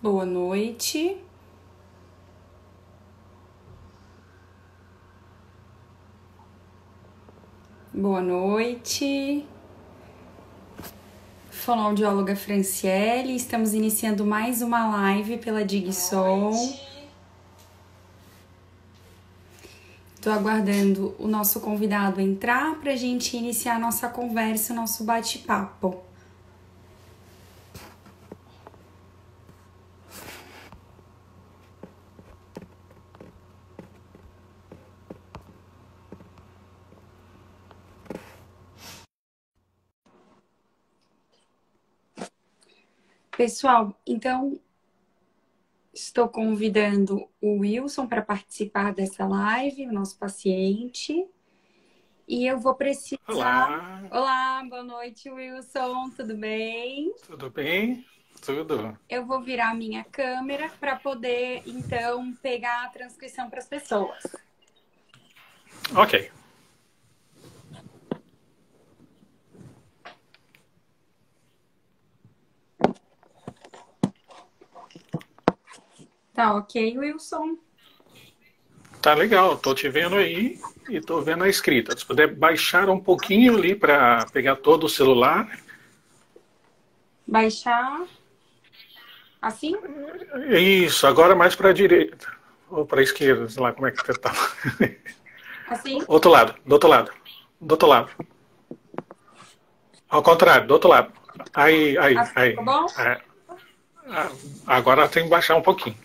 Boa noite. Boa noite. Fonoaudióloga Franciele, estamos iniciando mais uma live pela Digsol. Estou aguardando o nosso convidado entrar para a gente iniciar a nossa conversa, o nosso bate-papo. Pessoal, então estou convidando o Wilson para participar dessa live, o nosso paciente. E eu vou precisar... Olá. Olá, boa noite, Wilson, tudo bem? Tudo bem? Tudo. Eu vou virar a minha câmera para poder, então, pegar a transcrição para as pessoas. Ok. Tá ok, Wilson? Tá legal, tô te vendo aí e tô vendo a escrita. Se puder baixar um pouquinho ali para pegar todo o celular. Baixar assim? Isso, agora mais para a direita. Ou para a esquerda, sei lá como é que você tá. Assim? Outro lado, do outro lado. Do outro lado. Ao contrário, do outro lado. Aí, Assim, aí. tá bom? É. Agora tem que baixar um pouquinho.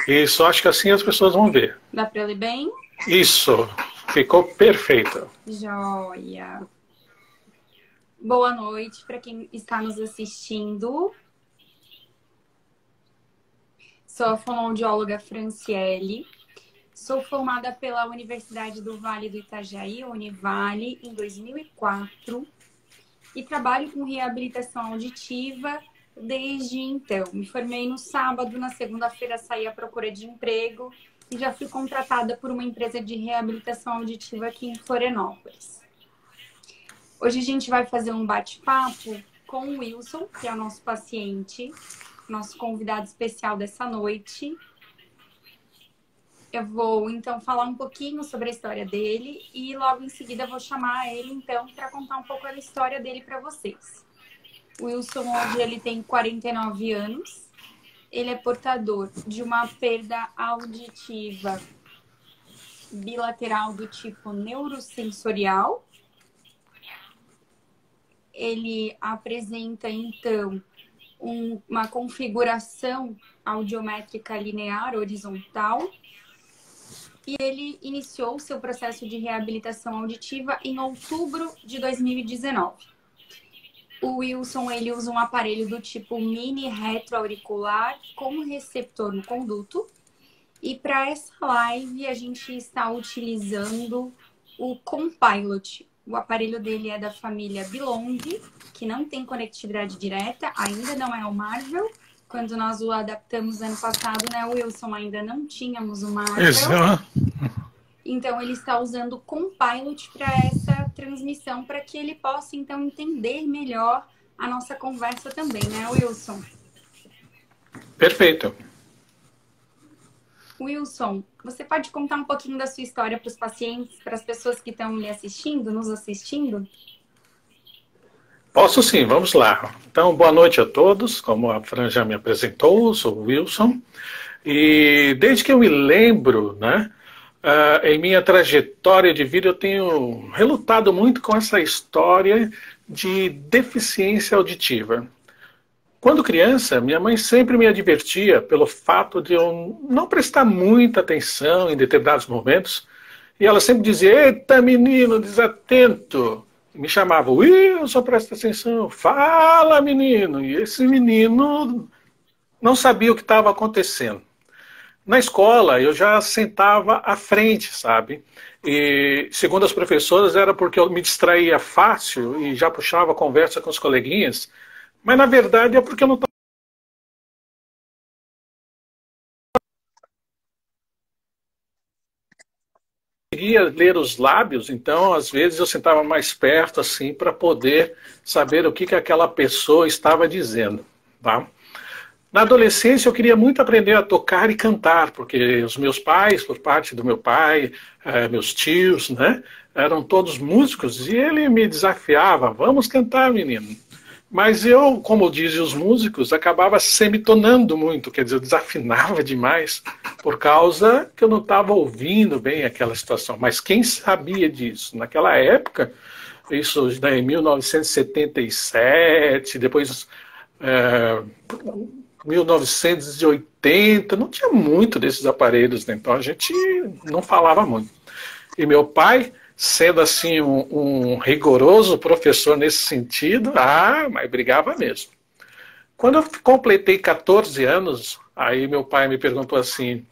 Isso, acho que assim as pessoas vão ver. Dá para ler bem? Isso, ficou perfeito. Joia! Boa noite para quem está nos assistindo. Sou a fonoaudióloga Franciele. Sou formada pela Universidade do Vale do Itajaí, Univale, em 2004. E trabalho com reabilitação auditiva desde então. Me formei no sábado, na segunda-feira saí à procura de emprego e já fui contratada por uma empresa de reabilitação auditiva aqui em Florianópolis. Hoje a gente vai fazer um bate-papo com o Wilson, que é o nosso paciente, nosso convidado especial dessa noite. Eu vou, então, falar um pouquinho sobre a história dele e logo em seguida eu vou chamar ele, então, para contar um pouco da história dele para vocês. O Wilson hoje ele tem 49 anos. Ele é portador de uma perda auditiva bilateral do tipo neurosensorial. Ele apresenta, então, uma configuração audiométrica linear horizontal. E ele iniciou seu processo de reabilitação auditiva em outubro de 2019. O Wilson ele usa um aparelho do tipo mini retroauricular com receptor no conduto. E para essa live a gente está utilizando o Compilot. O aparelho dele é da família Belong, que não tem conectividade direta, ainda não é o Marvel. Quando nós o adaptamos ano passado, né, Wilson, ainda não tínhamos o Marvel. Isso. Então, ele está usando o Compilot para essa transmissão, para que ele possa, então, entender melhor a nossa conversa também, né, Wilson? Perfeito. Wilson, você pode contar um pouquinho da sua história para os pacientes, para as pessoas que estão lhe assistindo, nos assistindo? Posso sim, vamos lá. Então, boa noite a todos. Como a Fran já me apresentou, sou o Wilson. E desde que eu me lembro, né, em minha trajetória de vida, eu tenho relutado muito com essa história de deficiência auditiva. Quando criança, minha mãe sempre me advertia pelo fato de eu não prestar muita atenção em determinados momentos. E ela sempre dizia: eita, menino, desatento. E me chamava: Wilson, presta atenção. Fala, menino. E esse menino não sabia o que estava acontecendo. Na escola, eu já sentava à frente, sabe? E, segundo as professoras, era porque eu me distraía fácil e já puxava a conversa com os coleguinhas. Mas, na verdade, é porque eu não estava conseguia ler os lábios, então às vezes eu sentava mais perto assim para poder saber o que aquela pessoa estava dizendo, tá? Na adolescência eu queria muito aprender a tocar e cantar, porque os meus pais, por parte do meu pai, meus tios, né, eram todos músicos e ele me desafiava, vamos cantar, menino. Mas eu, como dizem os músicos, acabava semitonando muito, quer dizer, eu desafinava demais, por causa que eu não estava ouvindo bem aquela situação. Mas quem sabia disso? Naquela época, isso né, em 1977, depois 1980, não tinha muito desses aparelhos, né? Então a gente não falava muito. E meu pai, sendo assim um rigoroso professor nesse sentido, mas brigava mesmo. Quando eu completei 14 anos, aí meu pai me perguntou assim,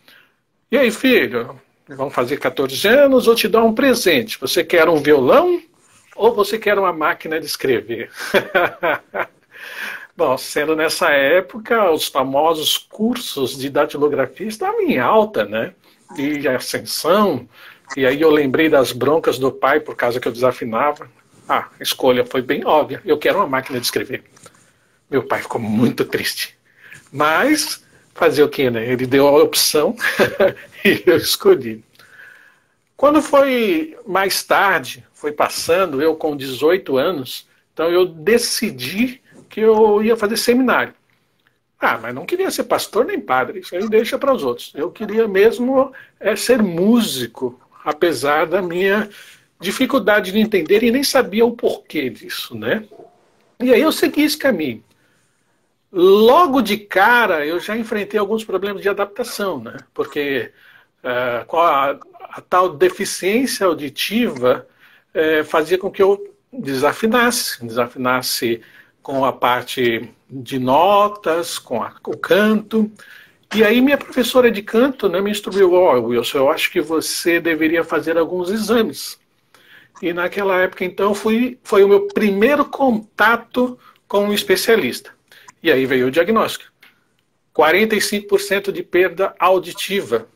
e aí filho, vamos fazer 14 anos, vou te dar um presente, você quer um violão ou você quer uma máquina de escrever? Bom, sendo nessa época, os famosos cursos de datilografia estavam em alta, né? E ascensão. E aí eu lembrei das broncas do pai por causa que eu desafinava. A escolha foi bem óbvia. Eu quero uma máquina de escrever. Meu pai ficou muito triste. Mas, fazer o quê, né? Ele deu a opção e eu escolhi. Quando foi mais tarde, foi passando, eu com 18 anos, então eu decidi que eu ia fazer seminário. Mas não queria ser pastor nem padre, isso aí deixa para os outros. Eu queria mesmo ser músico, apesar da minha dificuldade de entender e nem sabia o porquê disso, né? E aí eu segui esse caminho. Logo de cara eu já enfrentei alguns problemas de adaptação, né? Porque com a tal deficiência auditiva fazia com que eu desafinasse com a parte de notas, com o canto. E aí minha professora de canto né, me instruiu, Wilson, eu acho que você deveria fazer alguns exames. E naquela época, então, foi o meu primeiro contato com um especialista. E aí veio o diagnóstico. 45% de perda auditiva.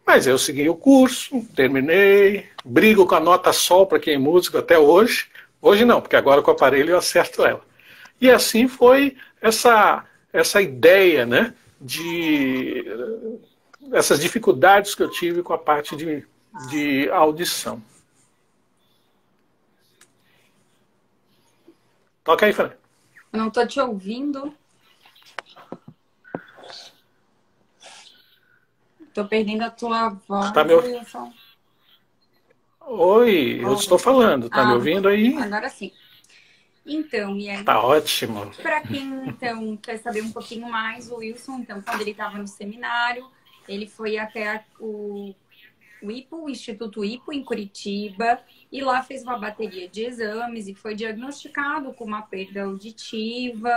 Mas eu segui o curso, terminei, brigo com a nota sol para quem é músico até hoje. Hoje não, porque agora com o aparelho eu acerto ela. E assim foi essa ideia, né, de essas dificuldades que eu tive com a parte de audição. Toca aí, Fran. Eu não estou te ouvindo. Estou perdendo a tua voz, tá Wilson. Oi, eu estou falando. Tá me ouvindo aí? Agora sim. Então, e aí? Tá ótimo. Para quem, então, quer saber um pouquinho mais, o Wilson, então, quando ele estava no seminário, ele foi até o IPO, o Instituto IPO, em Curitiba, e lá fez uma bateria de exames e foi diagnosticado com uma perda auditiva,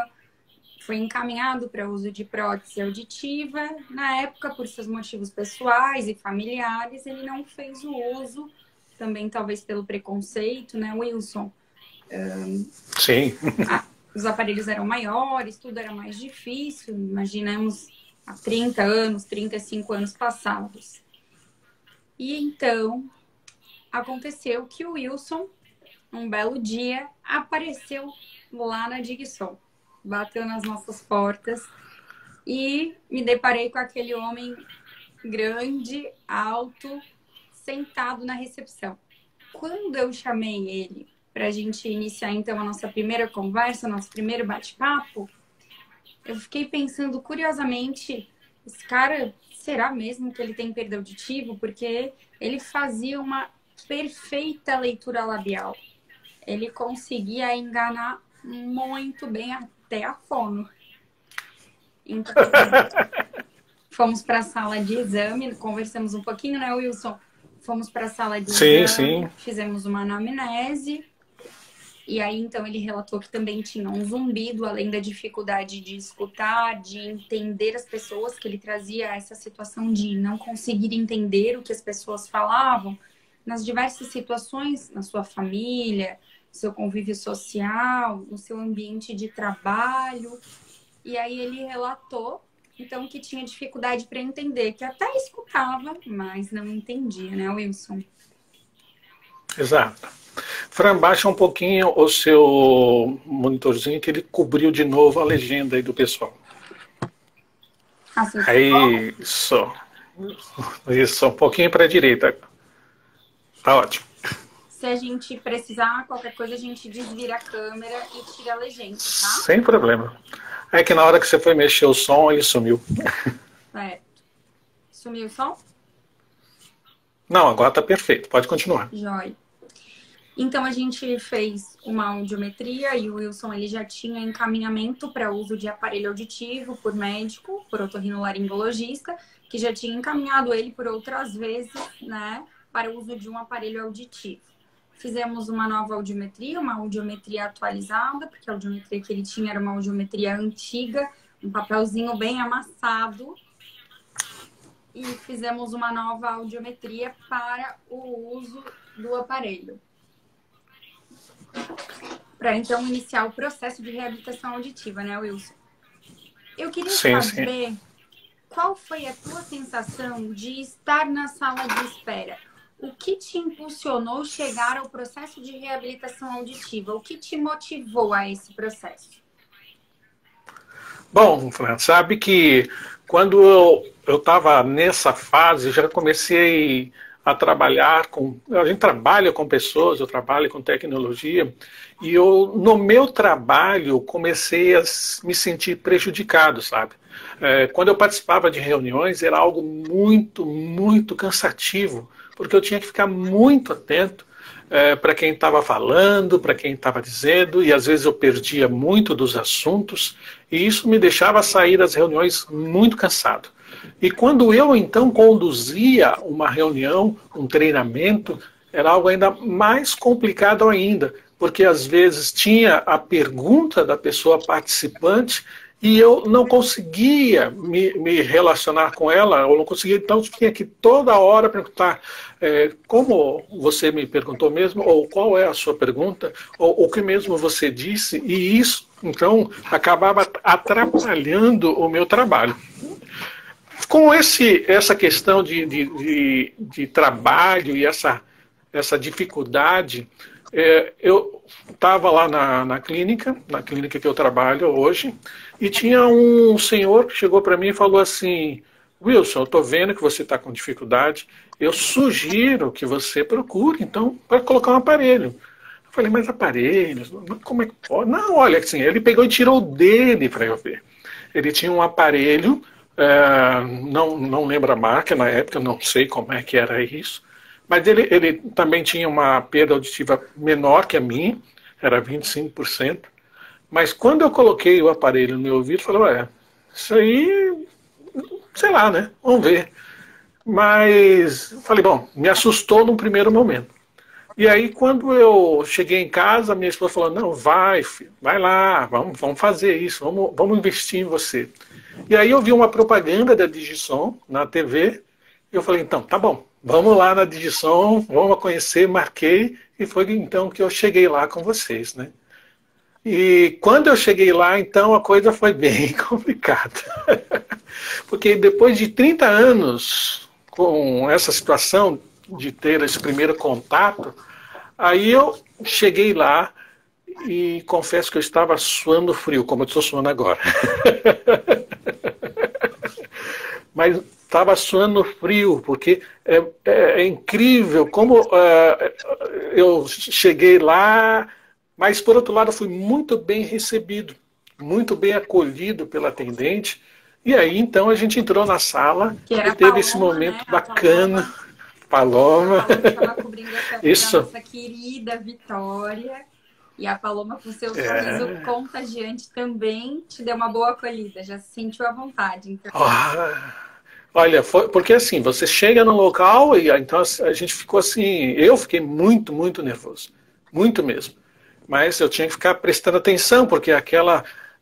foi encaminhado para uso de prótese auditiva. Na época, por seus motivos pessoais e familiares, ele não fez o uso, também talvez pelo preconceito, né, Wilson? Sim. Os aparelhos eram maiores, tudo era mais difícil, imaginamos há 30 anos, 35 anos passados. E então, aconteceu que o Wilson, um belo dia, apareceu lá na Digson, bateu nas nossas portas e me deparei com aquele homem grande, alto, sentado na recepção. Quando eu chamei ele para a gente iniciar, então, a nossa primeira conversa, nosso primeiro bate-papo, eu fiquei pensando, curiosamente, esse cara, será mesmo que ele tem perda auditiva? Porque ele fazia uma perfeita leitura labial. Ele conseguia enganar muito bem até a fono. Então, fomos para a sala de exame, conversamos um pouquinho, né, Wilson? Fomos para a sala de exame, fizemos uma anamnese. E aí, então, ele relatou que também tinha um zumbido, além da dificuldade de escutar, de entender as pessoas, que ele trazia essa situação de não conseguir entender o que as pessoas falavam nas diversas situações, na sua família, no seu convívio social, no seu ambiente de trabalho. E aí ele relatou então que tinha dificuldade para entender, que até escutava, mas não entendia, né, Wilson? Exato. Fran, baixa um pouquinho o seu monitorzinho que ele cobriu de novo a legenda aí do pessoal. Assim, Aí, isso, um pouquinho para a direita. Tá ótimo. se a gente precisar, qualquer coisa, a gente desvira a câmera e tira a legenda, tá? Sem problema. É que na hora que você foi mexer o som, ele sumiu. Certo. Sumiu o som? Não, agora tá perfeito. Pode continuar. Jóia. Então, a gente fez uma audiometria e o Wilson ele já tinha encaminhamento para uso de aparelho auditivo por médico, por otorrinolaringologista, que já tinha encaminhado ele por outras vezes, né, para o uso de um aparelho auditivo. Fizemos uma nova audiometria, uma audiometria atualizada, porque a audiometria que ele tinha era uma audiometria antiga, um papelzinho bem amassado. E fizemos uma nova audiometria para o uso do aparelho. Para então iniciar o processo de reabilitação auditiva, né, Wilson? Eu queria saber qual foi a tua sensação de estar na sala de espera. O que te impulsionou chegar ao processo de reabilitação auditiva? O que te motivou a esse processo? Bom, Fran, sabe que quando eu estava nessa fase, já comecei a trabalhar com... A gente trabalha com pessoas, eu trabalho com tecnologia, e eu, no meu trabalho, comecei a me sentir prejudicado, sabe? Quando eu participava de reuniões, era algo muito, muito cansativo, porque eu tinha que ficar muito atento para quem estava falando, para quem estava dizendo, e às vezes eu perdia muito dos assuntos, e isso me deixava sair das reuniões muito cansado. E quando eu então conduzia uma reunião, um treinamento, era algo ainda mais complicado ainda, porque às vezes tinha a pergunta da pessoa participante e eu não conseguia me relacionar com ela, eu não conseguia, então tinha que toda hora perguntar como você me perguntou mesmo, ou qual é a sua pergunta, ou o que mesmo você disse, e isso, então, acabava atrapalhando o meu trabalho. Com essa questão de trabalho e essa dificuldade, eu estava lá na clínica que eu trabalho hoje, e tinha um senhor que chegou para mim e falou assim: Wilson, eu estou vendo que você está com dificuldade, eu sugiro que você procure, então, para colocar um aparelho. Eu falei, mas aparelho? Como é que pode? Não, olha, assim, ele pegou e tirou dele para eu ver. Ele tinha um aparelho, não lembro a marca na época, não sei como é que era isso, mas ele também tinha uma perda auditiva menor que a minha, era 25%, mas quando eu coloquei o aparelho no meu ouvido, eu falei, isso aí, sei lá, né, vamos ver. Mas, falei, bom, me assustou num primeiro momento. E aí, quando eu cheguei em casa, minha esposa falou, não, vai, filho, vai lá, vamos fazer isso, vamos investir em você. E aí eu vi uma propaganda da Digisom na TV, e eu falei, então, tá bom, vamos lá na Digisom, vamos conhecer, marquei, e foi então que eu cheguei lá com vocês, né? E quando eu cheguei lá, então, a coisa foi bem complicada. Porque depois de 30 anos com essa situação de ter esse primeiro contato, aí eu cheguei lá e confesso que eu estava suando frio, como eu estou suando agora. Mas estava suando frio, porque é incrível como eu cheguei lá, mas por outro lado fui muito bem recebido, muito bem acolhido pela atendente, e aí então a gente entrou na sala e teve Paloma, esse momento, né, bacana. Paloma. A Paloma estava cobrindo a câmera da nossa querida Vitória. E a Paloma, com seu sorriso contagiante, também te deu uma boa acolhida. Já se sentiu à vontade. Então. Olha, porque assim, você chega no local e então a gente ficou assim, eu fiquei muito, muito nervoso. Muito mesmo. Mas eu tinha que ficar prestando atenção, porque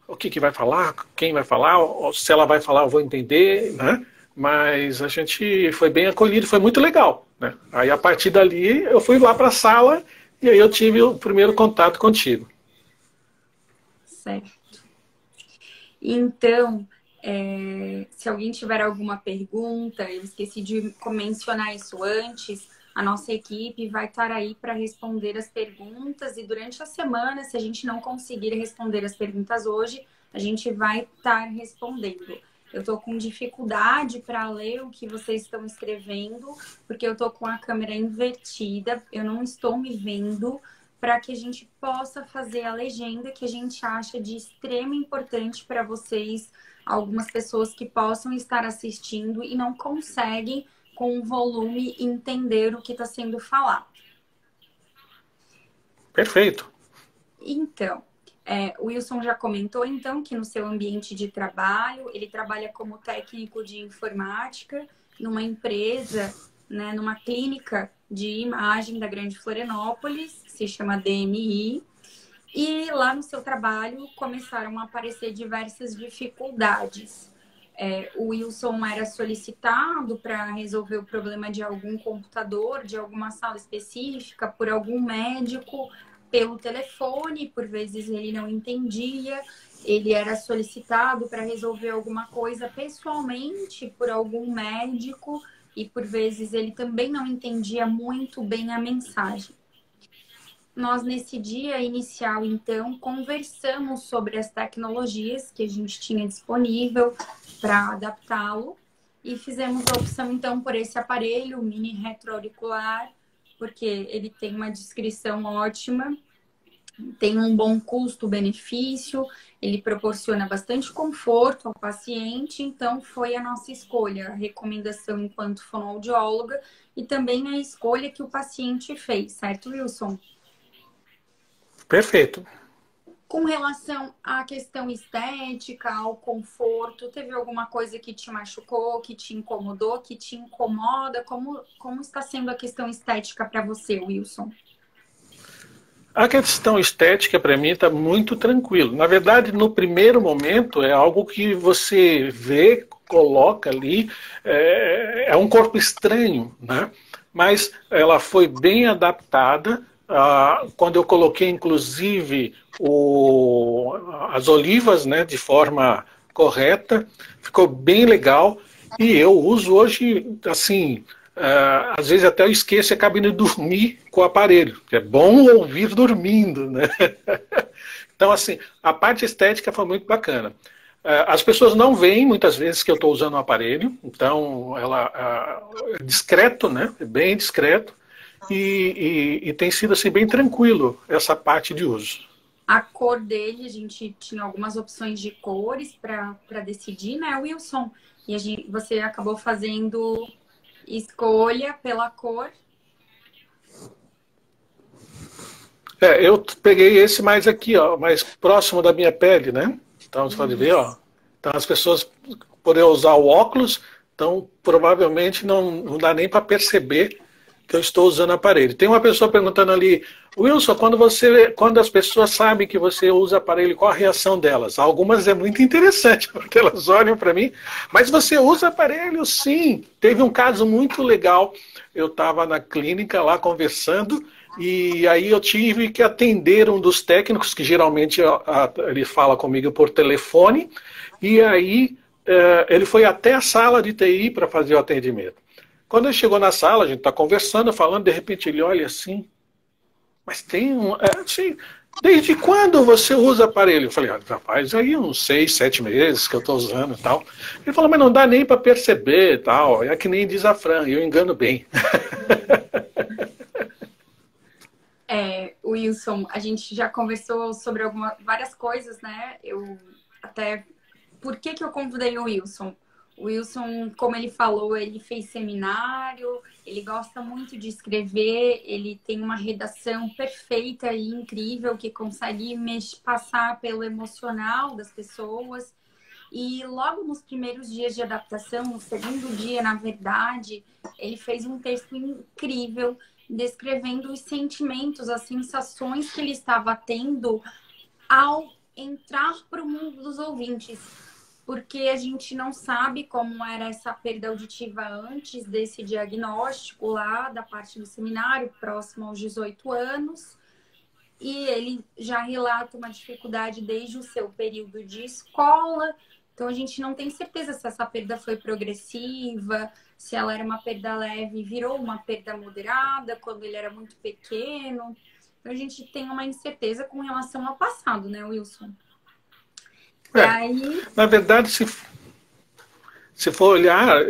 o que vai falar, quem vai falar, se ela vai falar eu vou entender, né? Mas a gente foi bem acolhido, foi muito legal, né? Aí a partir dali eu fui lá para a sala e aí eu tive o primeiro contato contigo. Certo. Então, Se alguém tiver alguma pergunta, eu esqueci de mencionar isso antes, a nossa equipe vai estar aí para responder as perguntas e durante a semana, se a gente não conseguir responder as perguntas hoje, a gente vai estar respondendo. Eu estou com dificuldade para ler o que vocês estão escrevendo, porque eu estou com a câmera invertida, eu não estou me vendo, para que a gente possa fazer a legenda que a gente acha de extrema importância para vocês, algumas pessoas que possam estar assistindo e não conseguem, com o volume, entender o que está sendo falado. Perfeito. Então, o Wilson já comentou, então, que no seu ambiente de trabalho, ele trabalha como técnico de informática numa empresa, né, numa clínica de imagem da Grande Florianópolis, que se chama DMI, e lá no seu trabalho começaram a aparecer diversas dificuldades. O Wilson era solicitado para resolver o problema de algum computador, de alguma sala específica, por algum médico, pelo telefone, por vezes ele não entendia, ele era solicitado para resolver alguma coisa pessoalmente por algum médico e por vezes ele também não entendia muito bem a mensagem. Nós, nesse dia inicial, então, conversamos sobre as tecnologias que a gente tinha disponível para adaptá-lo e fizemos a opção, então, por esse aparelho, o mini retroauricular, porque ele tem uma descrição ótima, tem um bom custo-benefício, ele proporciona bastante conforto ao paciente, então foi a nossa escolha, a recomendação enquanto fonoaudióloga e também a escolha que o paciente fez, certo, Wilson? Perfeito. Com relação à questão estética, ao conforto, teve alguma coisa que te machucou, que te incomodou, que te incomoda? Como está sendo a questão estética para você, Wilson? A questão estética, para mim, está muito tranquilo. Na verdade, no primeiro momento, é algo que você vê, coloca ali, é um corpo estranho, né? Mas ela foi bem adaptada. Quando eu coloquei, inclusive, as olivas, né, de forma correta, ficou bem legal. E eu uso hoje, assim, às vezes até eu esqueço e acabo indo dormir com o aparelho. É bom ouvir dormindo, né? Então, assim, a parte estética foi muito bacana. As pessoas não veem muitas vezes que eu estou usando o aparelho, então ela é discreto, né? É bem discreto. E tem sido assim bem tranquilo essa parte de uso. A cor dele, a gente tinha algumas opções de cores para decidir, né, Wilson? E você acabou fazendo escolha pela cor. Eu peguei esse mais aqui, ó, mais próximo da minha pele, né? Então você pode ver, ó. Então as pessoas poderão usar o óculos, então provavelmente não dá nem para perceber que eu estou usando o aparelho. Tem uma pessoa perguntando ali, Wilson, quando as pessoas sabem que você usa aparelho, qual a reação delas? Algumas é muito interessante, porque elas olham para mim, mas você usa aparelho? Sim. Teve um caso muito legal, eu estava na clínica lá conversando, e aí eu tive que atender um dos técnicos, que geralmente ele fala comigo por telefone, e aí ele foi até a sala de TI para fazer o atendimento. Quando ele chegou na sala, a gente está conversando, falando, de repente ele olha assim, mas tem assim, desde quando você usa aparelho? Eu falei, rapaz, aí uns 6, 7 meses que eu estou usando e tal. Ele falou, mas não dá nem para perceber e tal, é que nem diz a Fran, eu engano bem. Wilson, a gente já conversou sobre várias coisas, né? Por que eu convidei o Wilson? O Wilson, como ele falou, ele fez seminário, ele gosta muito de escrever, ele tem uma redação perfeita e incrível que consegue passar pelo emocional das pessoas. E logo nos primeiros dias de adaptação, no segundo dia, na verdade, ele fez um texto incrível descrevendo os sentimentos, as sensações que ele estava tendo ao entrar para o mundo dos ouvintes. Porque a gente não sabe como era essa perda auditiva antes desse diagnóstico lá da parte do seminário, próximo aos 18 anos. E ele já relata uma dificuldade desde o seu período de escola, Então, a gente não tem certeza se essa perda foi progressiva, se ela era uma perda leve e virou uma perda moderada quando ele era muito pequeno. Então, a gente tem uma incerteza com relação ao passado, né, Wilson? E aí... Na verdade, se for olhar,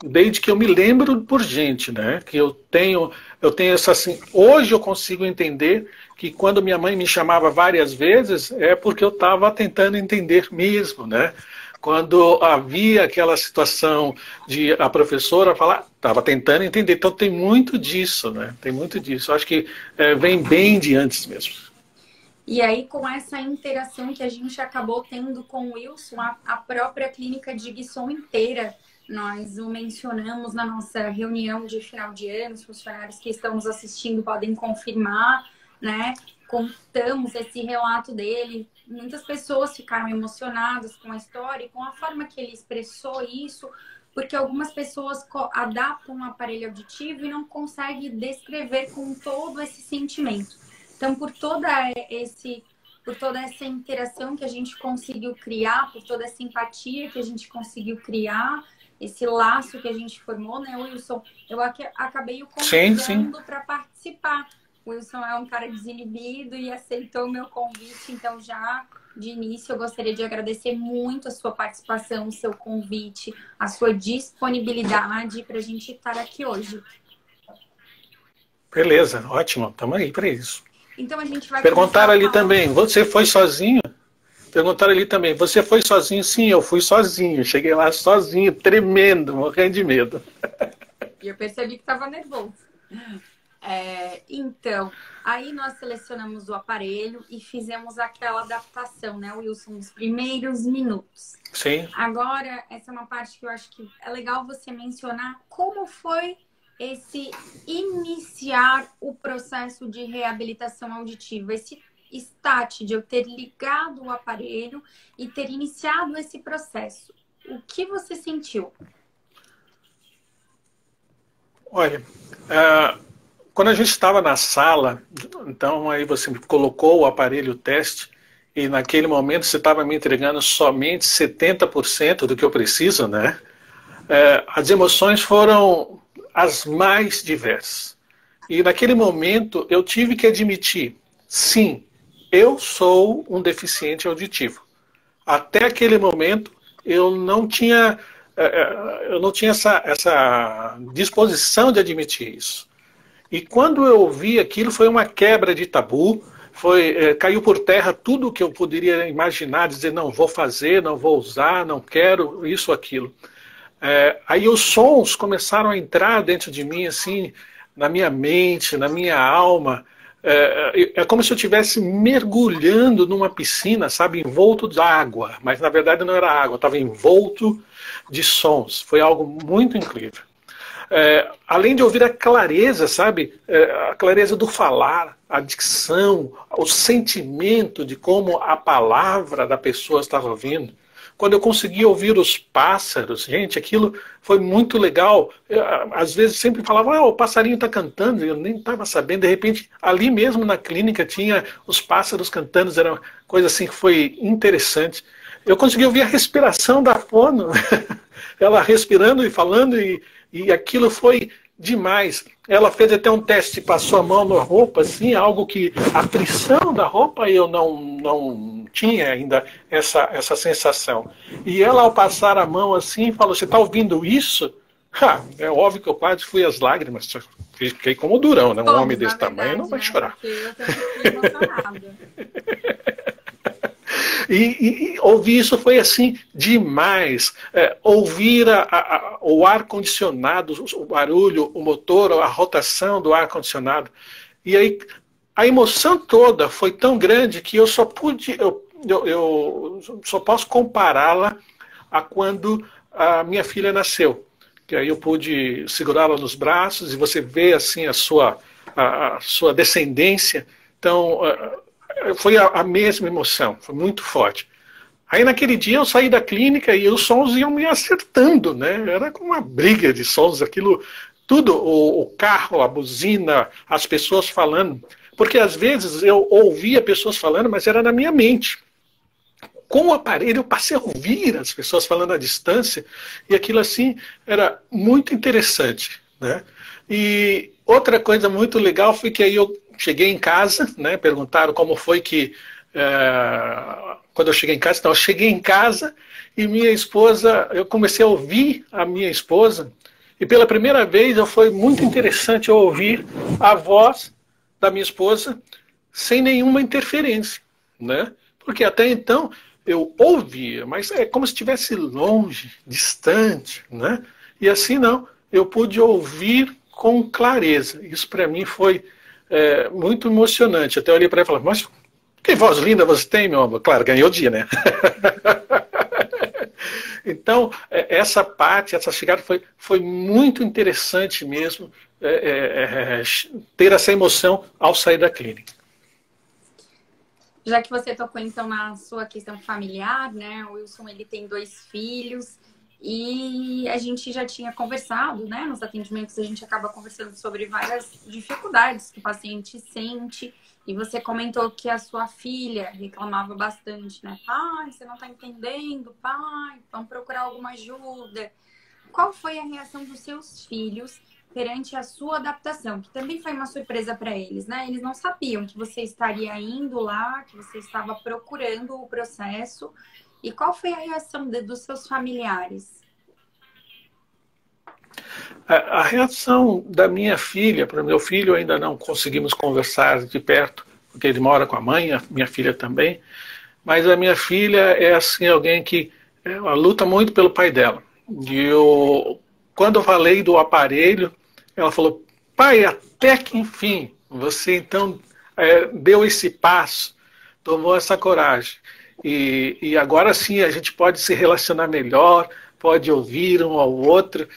desde que eu me lembro por gente, né? Que eu tenho essa assim. Hoje eu consigo entender que quando minha mãe me chamava várias vezes é porque eu estava tentando entender mesmo, né? Quando havia aquela situação de a professora falar, estava tentando entender. Então tem muito disso, né? Tem muito disso. Eu acho que vem bem de antes mesmo. E aí, com essa interação que a gente acabou tendo com o Wilson, a própria clínica de Guisson inteira, nós o mencionamos na nossa reunião de final de ano, os funcionários que estão nos assistindo podem confirmar, né? Contamos esse relato dele. Muitas pessoas ficaram emocionadas com a história e com a forma que ele expressou isso, porque algumas pessoas adaptam o aparelho auditivo e não conseguem descrever com todo esse sentimento. Então, por toda essa interação que a gente conseguiu criar, por toda essa empatia que a gente conseguiu criar, esse laço que a gente formou, né, Wilson? Eu acabei o convidando para participar. O Wilson é um cara desinibido e aceitou o meu convite, então já de início eu gostaria de agradecer muito a sua participação, o seu convite, a sua disponibilidade para a gente estar aqui hoje. Beleza, ótimo, estamos aí para isso. Então a gente vai perguntaram ali também, você foi sozinho? Perguntaram ali também, você foi sozinho? Sim, eu fui sozinho. Cheguei lá sozinho, tremendo, morrendo de medo. E eu percebi que estava nervoso. Então, aí nós selecionamos o aparelho e fizemos aquela adaptação, né, Wilson, nos primeiros minutos. Sim. Agora, essa é uma parte que eu acho que é legal você mencionar como foi esse iniciar o processo de reabilitação auditiva, esse start de eu ter ligado o aparelho e ter iniciado esse processo. O que você sentiu? Olha, quando a gente estava na sala, então aí você colocou o aparelho teste e naquele momento você estava me entregando somente 70% do que eu preciso, né? As emoções foram as mais diversas. E naquele momento eu tive que admitir, sim, eu sou um deficiente auditivo. Até aquele momento eu não tinha essa disposição de admitir isso. E quando eu ouvi aquilo foi uma quebra de tabu, caiu por terra tudo o que eu poderia imaginar, dizer não vou fazer, não vou usar, não quero isso ou aquilo. Aí os sons começaram a entrar dentro de mim, assim, na minha mente, na minha alma. É como se eu estivesse mergulhando numa piscina, sabe, envolto de água. Mas na verdade não era água, eu estava envolto de sons. Foi algo muito incrível. Além de ouvir a clareza, sabe, a clareza do falar, a dicção, o sentimento de como a palavra da pessoa estava vindo. Quando eu consegui ouvir os pássaros, gente, aquilo foi muito legal. Às vezes sempre falava, o passarinho está cantando, eu nem estava sabendo. De repente, ali mesmo na clínica tinha os pássaros cantando, era uma coisa assim que foi interessante. Eu consegui ouvir a respiração da fono, ela respirando e falando, e aquilo foi demais. Ela fez até um teste, passou a mão na roupa, assim, algo que a frição da roupa eu não tinha ainda essa sensação. E ela, ao passar a mão assim, falou, você está ouvindo isso? É óbvio que eu quase fui às lágrimas, fiquei como durão, né? Um homem desse tamanho não vai chorar. Eu também fiquei emocionada. E ouvir isso foi assim demais. Ouvir o ar-condicionado, o barulho, o motor, a rotação do ar-condicionado. E aí a emoção toda foi tão grande que eu só pude, eu só posso compará-la a quando a minha filha nasceu. Que aí eu pude segurá-la nos braços e você vê assim a sua descendência. Então foi a mesma emoção, foi muito forte. Aí naquele dia eu saí da clínica e os sons iam me acertando, né? Era como uma briga de sons, aquilo, tudo, o carro, a buzina, as pessoas falando. Porque às vezes eu ouvia pessoas falando, mas era na minha mente. com o aparelho eu passei a ouvir as pessoas falando à distância, e aquilo assim era muito interessante, né? E outra coisa muito legal foi que aí eu cheguei em casa, né? Perguntaram como foi que quando eu cheguei em casa, então eu cheguei em casa e minha esposa, eu comecei a ouvir a minha esposa, e pela primeira vez foi muito interessante eu ouvir a voz da minha esposa sem nenhuma interferência, né? Porque até então eu ouvia, mas é como se estivesse longe, distante, né? E assim não, eu pude ouvir com clareza. Isso para mim foi muito emocionante. Até olhei para ela e falei, mas que voz linda você tem, meu amor. Claro, ganhou o dia, né? Então, essa parte, essa chegada foi muito interessante mesmo, ter essa emoção ao sair da clínica. Já que você tocou, então, na sua questão familiar, né? O Wilson, ele tem 2 filhos e a gente já tinha conversado, né? Nos atendimentos, a gente acaba conversando sobre várias dificuldades que o paciente sente. E você comentou que a sua filha reclamava bastante, né? Pai, você não tá entendendo, pai, vamos procurar alguma ajuda. Qual foi a reação dos seus filhos perante a sua adaptação? Que também foi uma surpresa para eles, né? Eles não sabiam que você estaria indo lá, que você estava procurando o processo. E qual foi a reação dos seus familiares? A reação da minha filha, para o meu filho, ainda não conseguimos conversar de perto, porque ele mora com a mãe, a minha filha também, mas a minha filha é assim, alguém que ela luta muito pelo pai dela. Quando eu falei do aparelho, ela falou, pai, até que enfim, você então deu esse passo, tomou essa coragem. E agora sim a gente pode se relacionar melhor, pode ouvir um ao outro,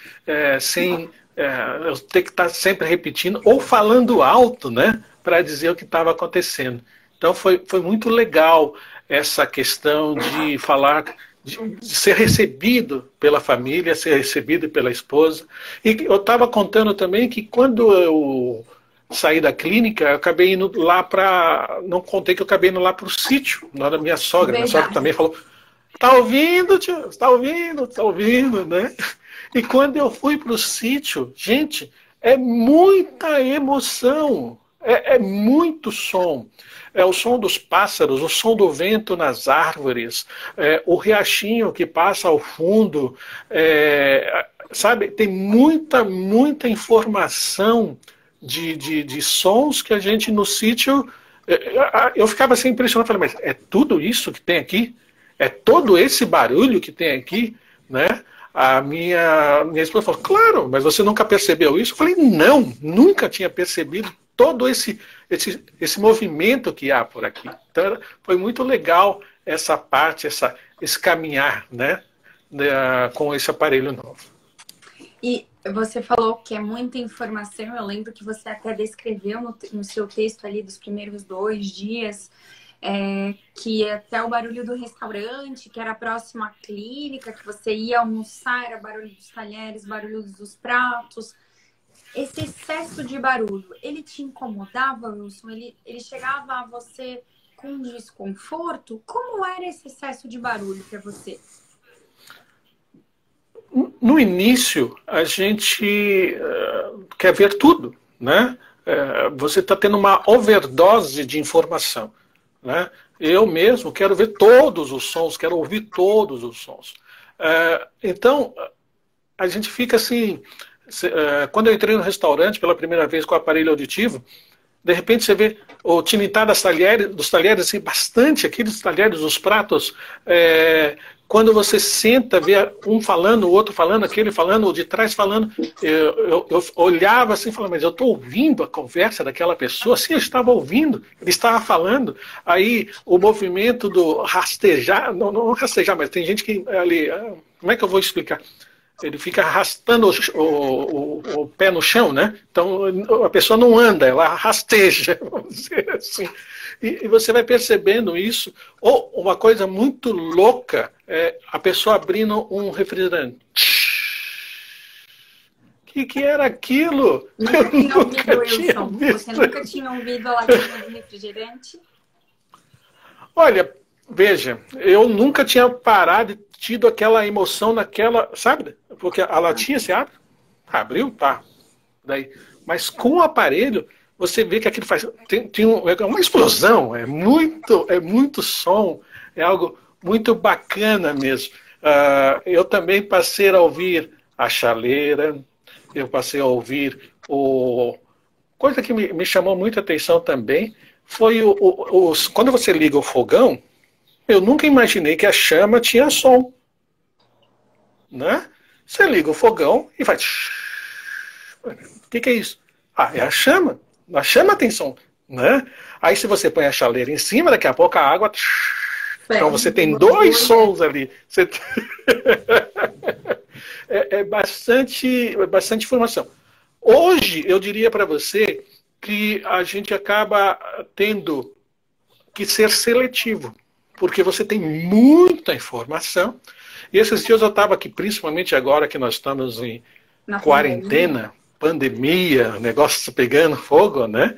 sem eu ter que estar sempre repetindo, ou falando alto, né, para dizer o que estava acontecendo. Então foi muito legal essa questão de falar, de ser recebido pela família, ser recebido pela esposa. E eu estava contando também que quando eu saí da clínica, eu acabei indo lá para... Não contei que eu acabei indo lá para o sítio, lá da minha sogra. Verdade. Minha sogra também falou, tá ouvindo, tio? Tá ouvindo, né? E quando eu fui para o sítio, gente, é muita emoção, é muito som. É o som dos pássaros, o som do vento nas árvores, o riachinho que passa ao fundo, sabe? Tem muita informação de sons que a gente no sítio... Eu ficava assim impressionado, falei, mas é tudo isso que tem aqui? É todo esse barulho que tem aqui, né? A minha esposa falou, claro, mas você nunca percebeu isso? Eu falei, não, nunca tinha percebido todo esse movimento que há por aqui. Então, foi muito legal essa parte, esse caminhar, né? Com esse aparelho novo. E você falou que é muita informação, eu lembro que você até descreveu no seu texto ali dos primeiros 2 dias, que até o barulho do restaurante, que era a próxima clínica, que você ia almoçar, era barulho dos talheres, barulho dos pratos. Esse excesso de barulho, ele te incomodava, Wilson? Ele chegava a você com desconforto? Como era esse excesso de barulho para você? No início, a gente quer ver tudo, né? Você está tendo uma overdose de informação, né? Eu mesmo quero ver todos os sons, quero ouvir todos os sons. Então, a gente fica assim... Quando eu entrei no restaurante pela primeira vez com o aparelho auditivo, de repente você vê o tinitar dos talheres assim, bastante, aqueles talheres, os pratos, quando você senta, vê um falando, o outro falando, aquele falando, o de trás falando, eu olhava assim e falava, mas eu estou ouvindo a conversa daquela pessoa? Sim, eu estava ouvindo, ele estava falando. Aí o movimento do rastejar, não rastejar, mas tem gente que ali, como é que eu vou explicar? Ele fica arrastando o pé no chão, né? Então a pessoa não anda, ela rasteja, vamos dizer assim. E você vai percebendo isso. Ou uma coisa muito louca, a pessoa abrindo um refrigerante. Que era aquilo? Nunca tinha ouvido, Wilson. Você nunca tinha ouvido a latinha de refrigerante? Olha, Veja, eu nunca tinha parado e tido aquela emoção naquela, sabe? Porque a latinha se abre, abriu, tá. Daí, mas com o aparelho, você vê que aquilo faz. É uma explosão, é muito som, é algo muito bacana mesmo. Eu também passei a ouvir a chaleira, eu passei a ouvir o. Coisa que me chamou muita atenção também foi quando você liga o fogão, eu nunca imaginei que a chama tinha som, né? Você liga o fogão e faz. O que é isso? Ah, é a chama. A chama tem som, né? Aí se você põe a chaleira em cima, daqui a pouco a água. Então você tem dois sons ali. Você... bastante informação. Hoje eu diria para você que a gente acaba tendo que ser seletivo, porque você tem muita informação. E esses dias eu estava aqui, principalmente agora que nós estamos em quarentena, pandemia, o negócio está pegando fogo, né?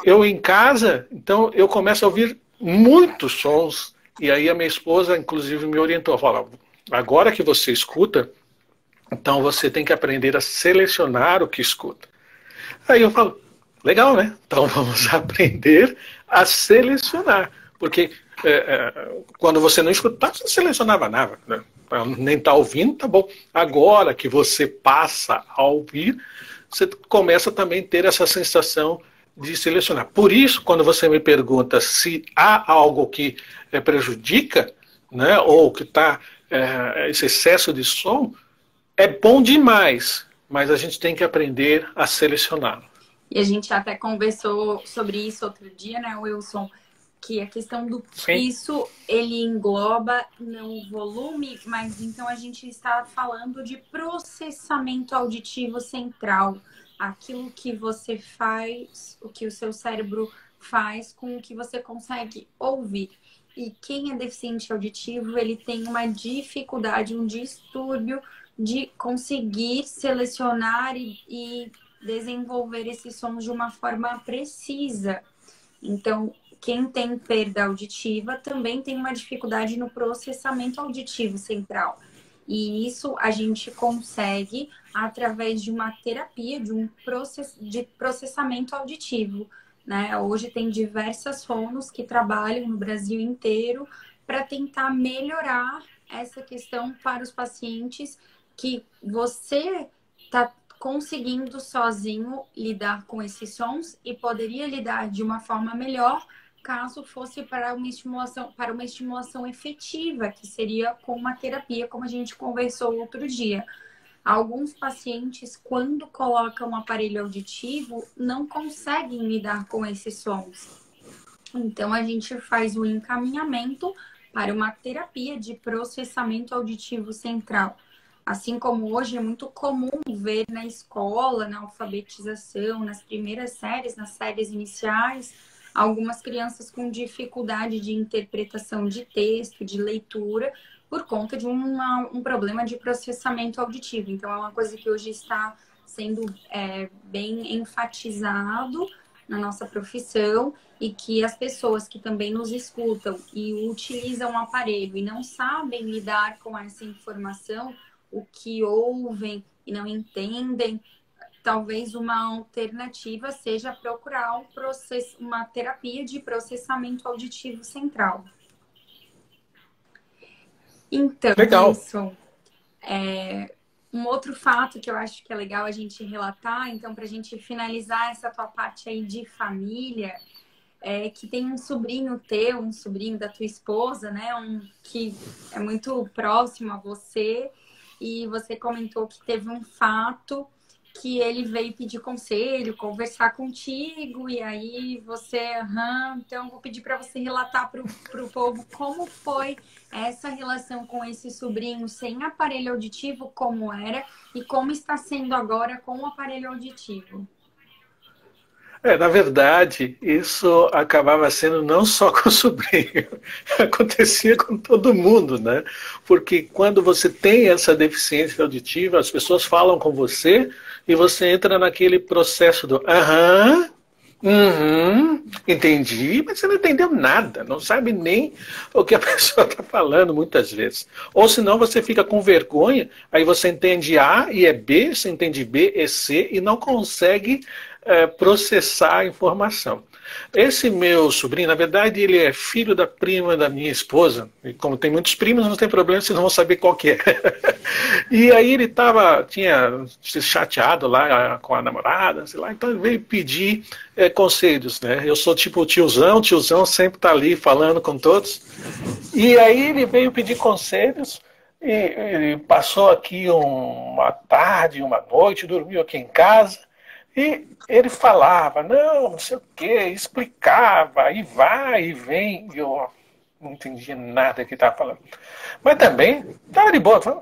Eu em casa, então eu começo a ouvir muitos sons, e aí a minha esposa, inclusive, me orientou, falou, agora que você escuta, então você tem que aprender a selecionar o que escuta. Aí eu falo, legal, né? Então vamos aprender a selecionar, porque quando você não escutava, você não selecionava nada, né? Nem está ouvindo, tá bom. Agora que você passa a ouvir, você começa também a ter essa sensação de selecionar. Por isso, quando você me pergunta se há algo que prejudica, né, ou que está esse excesso de som, é bom demais, mas a gente tem que aprender a selecioná-lo. E a gente até conversou sobre isso outro dia, né, Wilson? Que a questão do isso, ele engloba não o volume, mas então a gente está falando de processamento auditivo central. Aquilo que você faz, o que o seu cérebro faz com o que você consegue ouvir. E quem é deficiente auditivo, ele tem uma dificuldade, um distúrbio de conseguir selecionar e desenvolver esses sons de uma forma precisa. Então, quem tem perda auditiva também tem uma dificuldade no processamento auditivo central. E isso a gente consegue através de uma terapia, de processamento auditivo, né? Hoje tem diversas fonos que trabalham no Brasil inteiro para tentar melhorar essa questão para os pacientes que você está conseguindo sozinho lidar com esses sons e poderia lidar de uma forma melhor caso fosse para uma estimulação efetiva, que seria com uma terapia, como a gente conversou outro dia. Alguns pacientes, quando colocam um aparelho auditivo, não conseguem lidar com esses sons. Então, a gente faz o encaminhamento para uma terapia de processamento auditivo central. Assim como hoje é muito comum ver na escola, na alfabetização, nas primeiras séries, nas séries iniciais, algumas crianças com dificuldade de interpretação de texto, de leitura, por conta de um problema de processamento auditivo. Então, é uma coisa que hoje está sendo bem enfatizado na nossa profissão e que as pessoas que também nos escutam e utilizam o aparelho e não sabem lidar com essa informação, o que ouvem e não entendem, talvez uma alternativa seja procurar uma terapia de processamento auditivo central. Então, legal. Isso um outro fato que eu acho que é legal a gente relatar, então, para a gente finalizar essa tua parte aí de família, que tem um sobrinho teu, um sobrinho da tua esposa, né, que é muito próximo a você, e você comentou que teve um fato que ele veio pedir conselho, conversar contigo, e aí você, então vou pedir para você relatar para o povo como foi essa relação com esse sobrinho sem aparelho auditivo, como era, e como está sendo agora com o aparelho auditivo. Na verdade, isso acabava sendo não só com o sobrinho, acontecia com todo mundo, né? Porque quando você tem essa deficiência auditiva, as pessoas falam com você e você entra naquele processo do aham, Uhum, entendi, mas você não entendeu nada, não sabe nem o que a pessoa está falando muitas vezes. Ou senão você fica com vergonha, aí você entende A e é B, você entende B e C e não consegue processar a informação. Esse meu sobrinho, na verdade, ele é filho da prima da minha esposa, e como tem muitos primos, não tem problema, vocês não vão saber qual que é. E aí ele tinha se chateado lá com a namorada, sei lá, então ele veio pedir conselhos, né? Eu sou tipo o tiozão sempre tá ali falando com todos. E aí ele veio pedir conselhos, e ele passou aqui uma tarde, uma noite, dormiu aqui em casa, e ele falava, não sei o quê, explicava, e vai e vem, e eu não entendia nada que estava falando. Mas também estava de boa.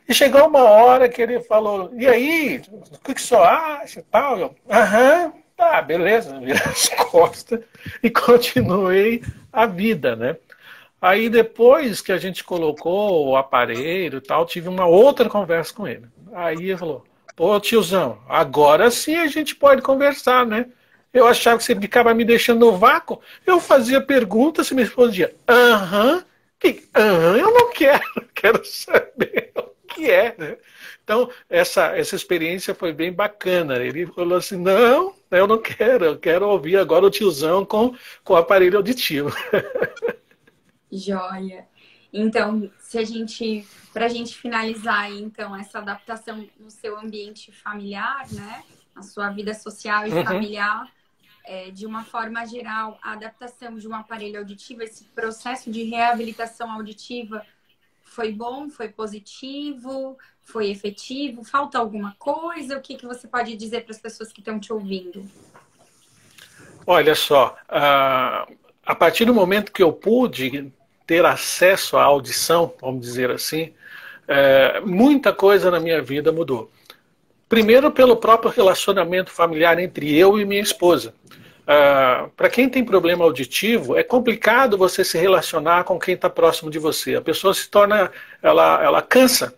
E chegou uma hora que ele falou, e aí, o que o senhor acha e tal? Eu, aham, tá, beleza, virei as costas e continuei a vida, né? Aí depois que a gente colocou o aparelho e tal, tive uma outra conversa com ele. Aí ele falou, pô, tiozão, agora sim a gente pode conversar, né? Eu achava que você ficava me deixando no vácuo. Eu fazia perguntas, você me respondia, aham, aham, eu não quero, quero saber o que é, né? Então, essa experiência foi bem bacana. Ele falou assim, não, eu não quero, eu quero ouvir agora o tiozão com o aparelho auditivo. Joia. Então, para a gente finalizar aí, então, essa adaptação no seu ambiente familiar, né? Na sua vida social e Uhum. familiar, de uma forma geral, a adaptação de um aparelho auditivo, esse processo de reabilitação auditiva foi bom, foi positivo, foi efetivo? Falta alguma coisa? O que você pode dizer para as pessoas que estão te ouvindo? Olha só, a partir do momento que eu pude ter acesso à audição, vamos dizer assim, muita coisa na minha vida mudou. Primeiro, pelo próprio relacionamento familiar entre eu e minha esposa. Para quem tem problema auditivo, é complicado você se relacionar com quem está próximo de você. A pessoa se torna, ela cansa,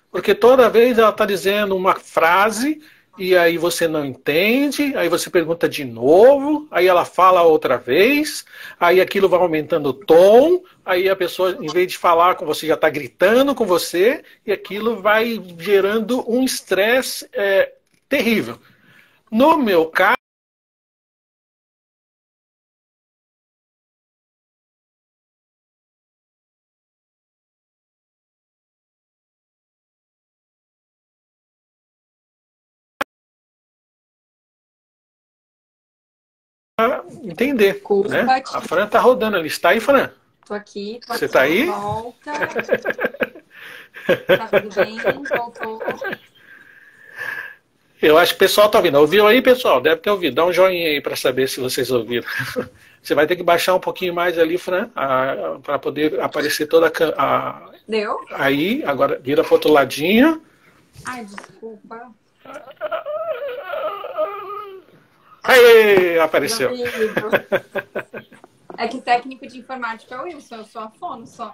porque toda vez ela está dizendo uma frase e aí você não entende, aí você pergunta de novo, aí ela fala outra vez, aí aquilo vai aumentando o tom, aí a pessoa, em vez de falar com você, já está gritando com você, e aquilo vai gerando um estresse terrível. No meu caso, entender, né? Desculpa, A Fran está rodando ali. Está aí, Fran? tô Você aqui está de aí? volta. Tá tudo bem? Voltou. Eu acho que o pessoal está ouvindo. Ouviu aí, pessoal? Deve ter ouvido. Dá um joinha aí para saber se vocês ouviram. Você vai ter que baixar um pouquinho mais ali, Fran, para poder aparecer toda Deu? aí. Agora vira para outro ladinho. Ai, desculpa. Aí, apareceu. Resolvido. É que técnico de informática é o Wilson, eu sou a fono só.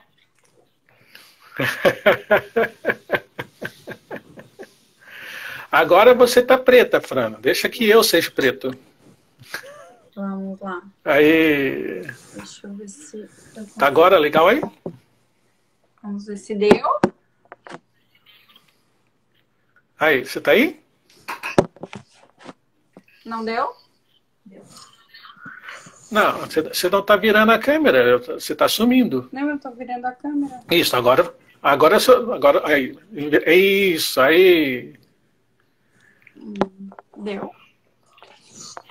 Agora você tá preta, Fran. Deixa que eu seja preto. Vamos lá. Aí. Deixa eu ver se. Tá agora legal aí? Vamos ver se deu. Aí, você tá aí? Não deu? Deu. Não, você não tá virando a câmera, você tá sumindo. Não, eu tô virando a câmera. Isso, agora aí. É isso, aí. Deu?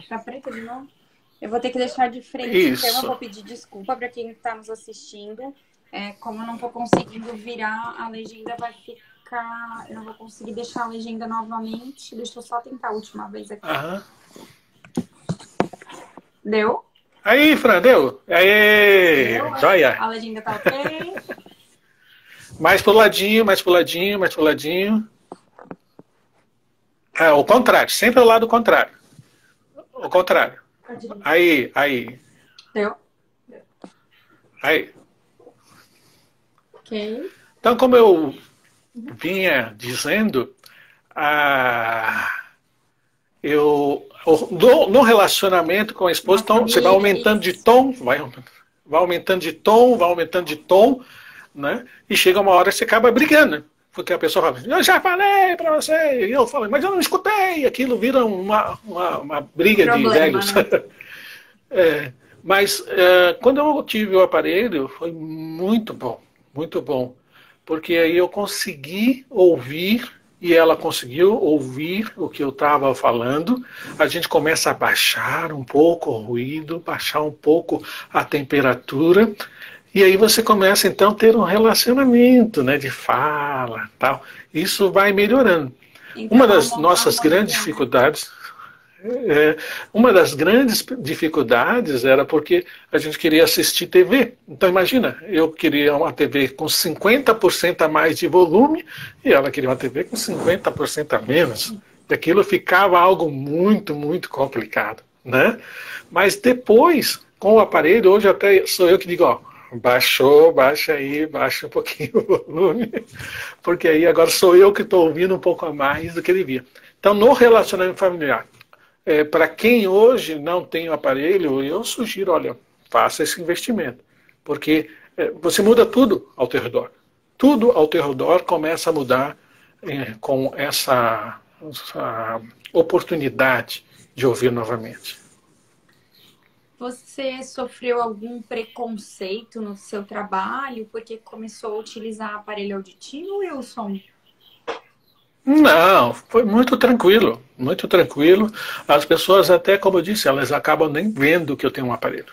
Tá preta de novo? Eu vou ter que deixar de frente, isso. então eu vou pedir desculpa para quem está nos assistindo. Como eu não tô conseguindo virar, a legenda vai ficar... Eu não vou conseguir deixar a legenda novamente. Deixa eu só tentar a última vez aqui. Aham. Deu? Aí, Fran, deu? Aí, joia. A legenda tá ok. Mais pro ladinho, mais pro ladinho, mais pro ladinho. O contrário, sempre ao lado contrário. O contrário. Aí, aí. Deu? Aí. Ok. Então, como eu vinha dizendo, no relacionamento com a esposa, Uma então você vai família, aumentando de isso. tom, vai aumentando de tom, vai aumentando de tom, né? E chega uma hora que você acaba brigando, né? Porque a pessoa fala, eu já falei para você, e eu falo, mas eu não escutei, aquilo vira uma Um briga de problema, velhos. né? É, mas quando eu tive o aparelho, foi muito bom, porque aí eu consegui ouvir e ela conseguiu ouvir o que eu estava falando. A gente começa a baixar um pouco o ruído, baixar um pouco a temperatura, e aí você começa então a ter um relacionamento, né, de fala, tal. Isso vai melhorando. Entra Uma uma das nossas grandes harmonia, né? dificuldades uma das grandes dificuldades era porque a gente queria assistir TV. Então, imagina, eu queria uma TV com 50% a mais de volume e ela queria uma TV com 50% a menos. E aquilo ficava algo muito complicado, né? Mas depois, com o aparelho, hoje até sou eu que digo, ó, baixou, baixa aí, baixa um pouquinho o volume, porque aí agora sou eu que estou ouvindo um pouco a mais do que devia. Então, no relacionamento familiar, para quem hoje não tem o aparelho, eu sugiro, olha, faça esse investimento, porque você muda tudo ao teu redor. Tudo ao teu redor começa a mudar com essa oportunidade de ouvir novamente. Você sofreu algum preconceito no seu trabalho porque começou a utilizar aparelho auditivo, Wilson? Não, foi muito tranquilo, muito tranquilo. As pessoas até, como eu disse, elas acabam nem vendo que eu tenho um aparelho.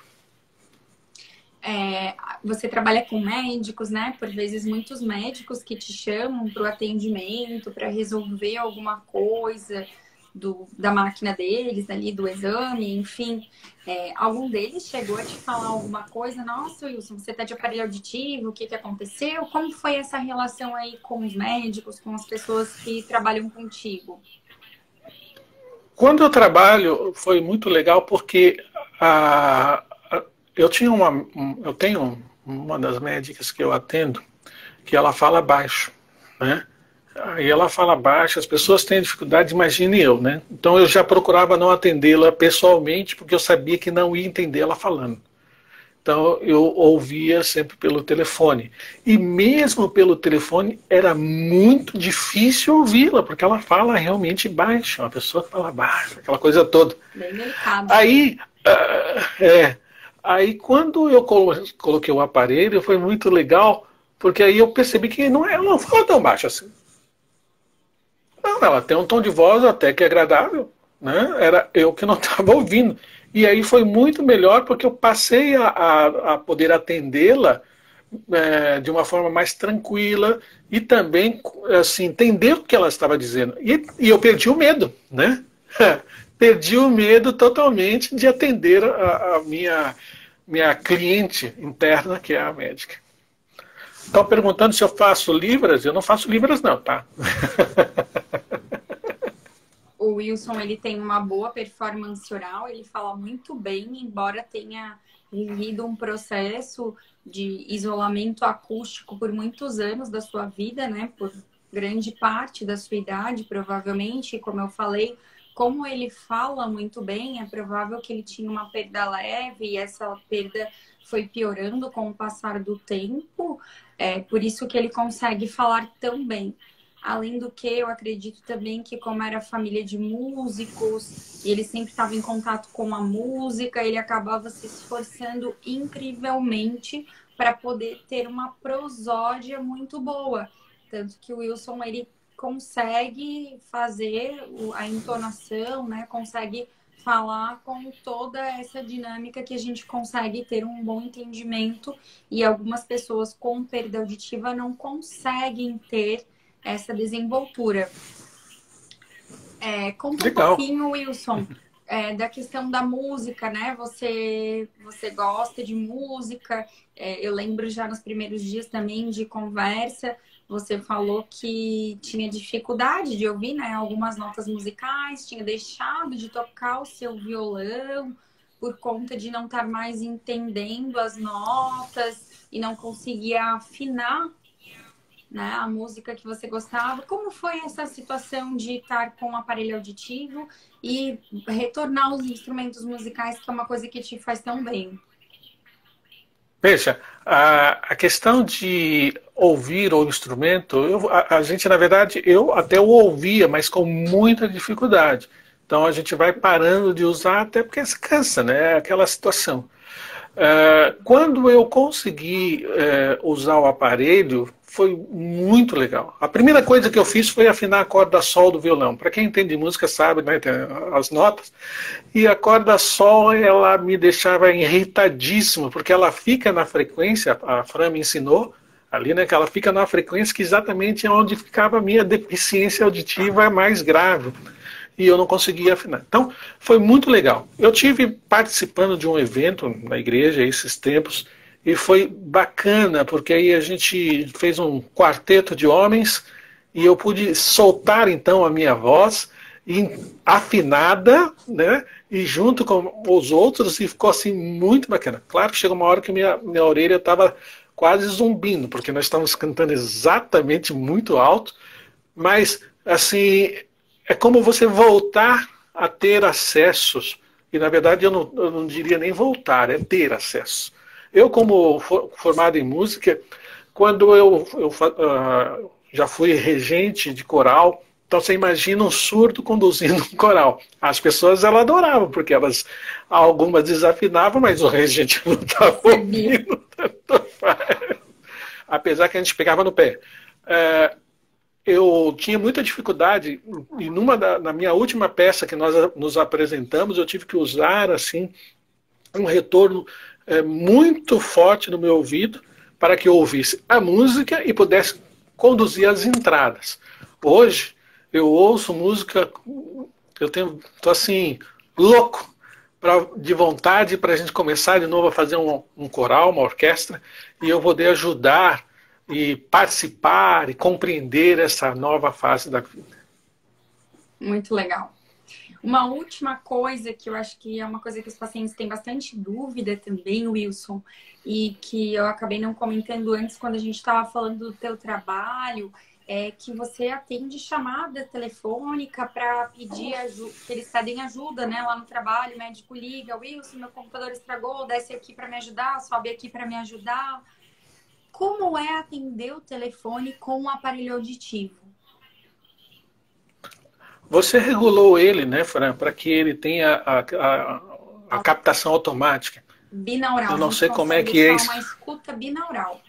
Você trabalha com médicos, né? Por vezes, muitos médicos que te chamam para o atendimento, para resolver alguma coisa da máquina deles, ali, do exame, enfim. Algum deles chegou a te falar alguma coisa? Nossa, Wilson, você está de aparelho auditivo, o que que aconteceu? Como foi essa relação aí com os médicos, com as pessoas que trabalham contigo? Quando eu trabalho, foi muito legal porque a, eu eu tenho uma das médicas que eu atendo que ela fala baixo, né? Aí ela fala baixo, as pessoas têm dificuldade, imagine eu, né? Então eu já procurava não atendê-la pessoalmente porque eu sabia que não ia entender ela falando. Então eu ouvia sempre pelo telefone. E mesmo pelo telefone era muito difícil ouvi-la, porque ela fala realmente baixo, uma pessoa que fala baixo, aquela coisa toda. Bem delicado. Aí, é, aí quando eu coloquei o aparelho, foi muito legal, porque aí eu percebi que ela não fala tão baixo assim. Não, ela tem um tom de voz até que agradável, né? Era eu que não estava ouvindo. E aí foi muito melhor porque eu passei a poder atendê-la de uma forma mais tranquila e também assim entender o que ela estava dizendo. E eu perdi o medo, né? Perdi o medo totalmente de atender a minha cliente interna, que é a médica. Estão perguntando se eu faço libras? Eu não faço libras não, tá? O Wilson, ele tem uma boa performance oral, ele fala muito bem, embora tenha vivido um processo de isolamento acústico por muitos anos da sua vida, né? Por grande parte da sua idade, provavelmente, como eu falei, como ele fala muito bem, é provável que ele tinha uma perda leve e essa perda foi piorando com o passar do tempo, por isso que ele consegue falar tão bem. Além do que, eu acredito também que como era família de músicos, e ele sempre estava em contato com a música, ele acabava se esforçando incrivelmente para poder ter uma prosódia muito boa. Tanto que o Wilson, ele consegue fazer a entonação, né? Consegue falar com toda essa dinâmica que a gente consegue ter um bom entendimento e algumas pessoas com perda auditiva não conseguem ter essa desenvoltura. Conta um Legal. pouquinho, Wilson, da questão da música, né? Você gosta de música? Eu lembro já nos primeiros dias também de conversa, você falou que tinha dificuldade de ouvir, né, algumas notas musicais, tinha deixado de tocar o seu violão por conta de não estar mais entendendo as notas e não conseguia afinar, né? A música que você gostava. Como foi essa situação de estar com o aparelho auditivo e retornar aos instrumentos musicais, que é uma coisa que te faz tão bem? Veja, a questão de ouvir o instrumento, a gente, na verdade, eu até o ouvia, mas com muita dificuldade. Então a gente vai parando de usar até porque se cansa, né? É aquela situação. Quando eu consegui usar o aparelho, foi muito legal. A primeira coisa que eu fiz foi afinar a corda sol do violão. Para quem entende música sabe, né, tem as notas. E a corda sol, ela me deixava irritadíssimo, porque ela fica na frequência, a Fran me ensinou, ali, né, que ela fica na frequência que exatamente é onde ficava a minha deficiência auditiva mais grave. E eu não conseguia afinar. Então, foi muito legal. Eu tive participando de um evento na igreja esses tempos, e foi bacana, porque aí a gente fez um quarteto de homens, e eu pude soltar então a minha voz, afinada, né, e junto com os outros, e ficou assim muito bacana. Claro que chegou uma hora que minha orelha estava quase zumbindo, porque nós estávamos cantando exatamente muito alto, mas assim, é como você voltar a ter acessos, e na verdade eu não diria nem voltar, é ter acesso. Eu, como formado em música, quando eu já fui regente de coral, então você imagina um surdo conduzindo um coral. As pessoas elas adoravam, porque algumas desafinavam, mas o regente não estava ouvindo. Apesar que a gente pegava no pé. Eu tinha muita dificuldade, e na minha última peça que nós nos apresentamos, eu tive que usar assim um retorno muito forte no meu ouvido para que eu ouvisse a música e pudesse conduzir as entradas. Hoje, eu ouço música, estou assim, louco de vontade para a gente começar de novo a fazer um coral, uma orquestra, e eu poder ajudar e participar e compreender essa nova fase da vida. Muito legal. Uma última coisa que eu acho que é uma coisa que os pacientes têm bastante dúvida também, Wilson, e que eu acabei não comentando antes quando a gente estava falando do teu trabalho, é que você atende chamada telefônica para pedir ajuda, que eles pedem ajuda, né, lá no trabalho, o médico liga, Wilson, meu computador estragou, desce aqui para me ajudar, sobe aqui para me ajudar. Como é atender o telefone com um aparelho auditivo? Você regulou ele, né, Fran, para que ele tenha a captação automática. Binaural. Eu não sei como é que é isso. Uma escuta binaural.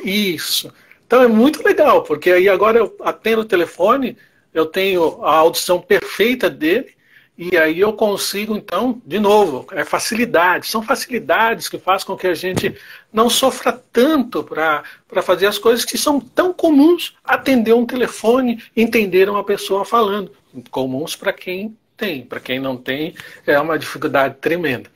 Isso. Então é muito legal, porque aí agora eu atendo o telefone, eu tenho a audição perfeita dele, e aí eu consigo, então, de novo, facilidade. São facilidades que fazem com que a gente não sofra tanto para fazer as coisas que são tão comuns. Atender um telefone, entender uma pessoa falando. Comuns para quem tem. Para quem não tem, é uma dificuldade tremenda.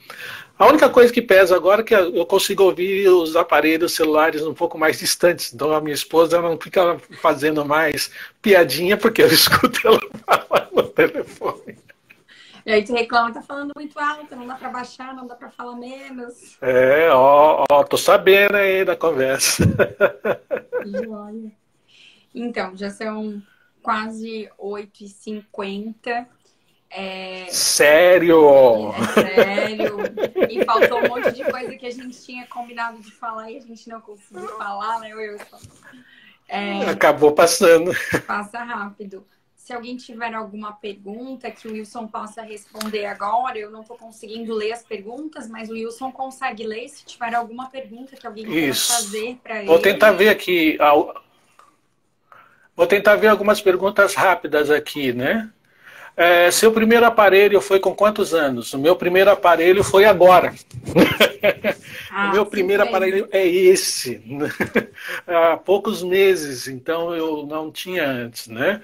A única coisa que pesa agora é que eu consigo ouvir os aparelhos celulares um pouco mais distantes. Então a minha esposa não fica fazendo mais piadinha, porque eu escuto ela falar no telefone. E aí tu reclama, tá falando muito alto, não dá para baixar, não dá para falar menos. Tô sabendo aí da conversa. Joia. Então, já são quase 8h50. Sério? Sério. E faltou um monte de coisa que a gente tinha combinado de falar e a gente não conseguiu falar, né, Wilson? Acabou passando. Passa rápido. Se alguém tiver alguma pergunta que o Wilson possa responder agora, eu não estou conseguindo ler as perguntas, mas o Wilson consegue ler se tiver alguma pergunta que alguém queira fazer para ele. Vou tentar ver aqui. Vou tentar ver algumas perguntas rápidas aqui, né? Seu primeiro aparelho foi com quantos anos? O meu primeiro aparelho foi agora. O meu primeiro aparelho é esse. Há poucos meses, então eu não tinha antes, né?